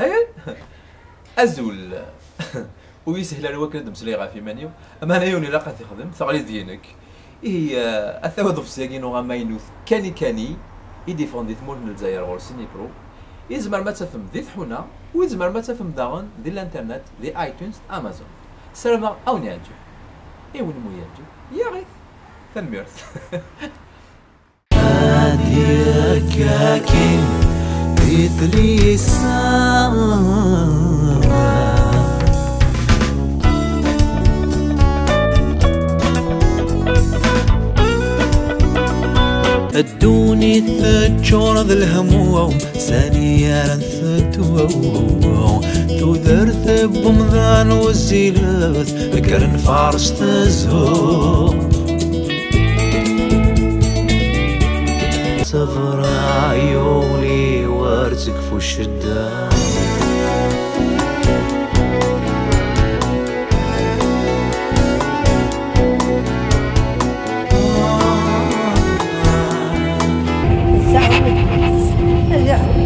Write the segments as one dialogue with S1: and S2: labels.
S1: هاي ازول ويسهل على وكل دمسلي في منيو اما انا يوني لاقا تخدم ثغلي ديالك هي اثاوذ في ساكينو غاماينوث كاني يديفوندي ثمور من الجزائر غور سيني برو يزمر ما تفهم ذي ثحونا ويزمر ما تفهم داغن ذي الانترنت ذي ايتونز امازون سلام او نعجب ايون مو يعجب يا غيث ثميرث
S2: كاكين مثلي ادوني تجور ذا الهموم ثانية ثتو تذرت بمضان والزيلوث كرن فارس تزهو صفر عيوني وارزق في الشدة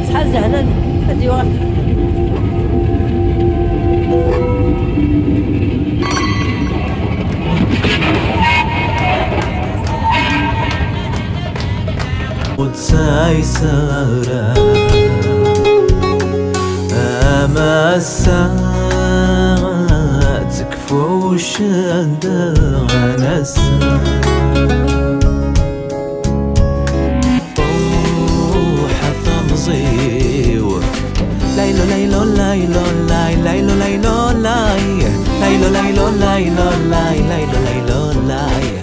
S3: شحال زعلان هادي واحد
S2: قدساي سارة أما الساعة تكفوش عندها نسا روح ثمزيو ليلو ليلو ليلو لاي ليلو ليلو لاي ليلو ليلو ليلو لاي ليلو ليلو لاي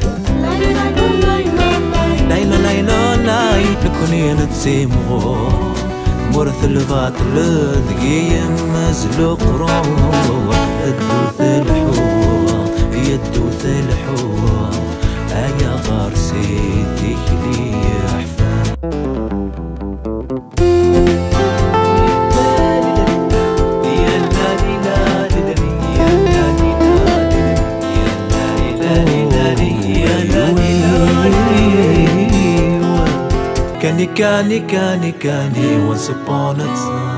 S2: ليلو ليلو لاي نكوني نتسيمو مرث الباطل دقي مزلوق روح الدوث الحوار يدوث الحوار ايا غارسي تكلي احفاد كاني once upon a time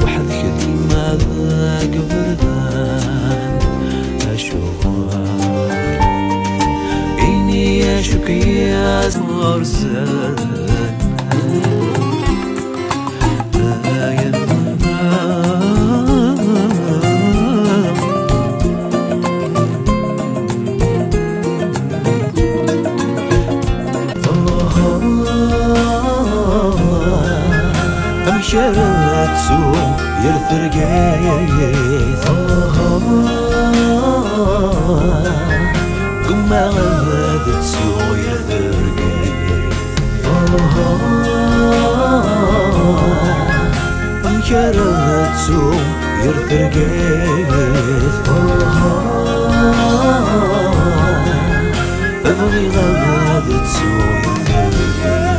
S2: واحد كلمة ذاك بردان أشوار إني أشوك يا صرزان شرات سوم يرثرقيث قم غادت سو يرثرقيث شرات سوم يرثرقيث أبغي غادت سو يرثرقيث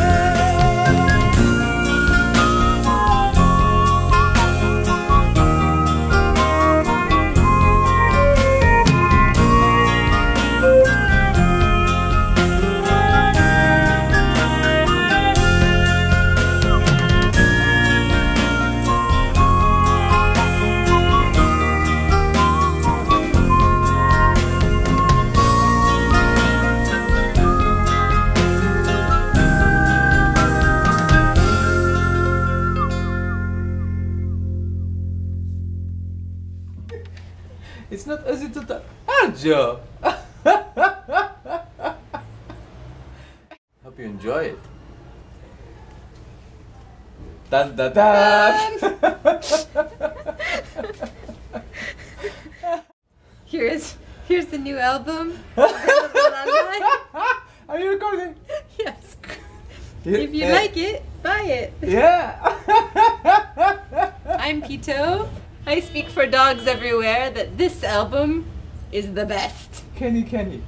S1: It's not easy to talk. Arjo! Hope you enjoy it. Dun dun dun!
S4: Here's the new album.
S1: Are you recording?
S4: Yes. If you like it, buy it.
S1: Yeah.
S4: I'm Pito. I speak for dogs everywhere that this album is the best.
S1: Kenny.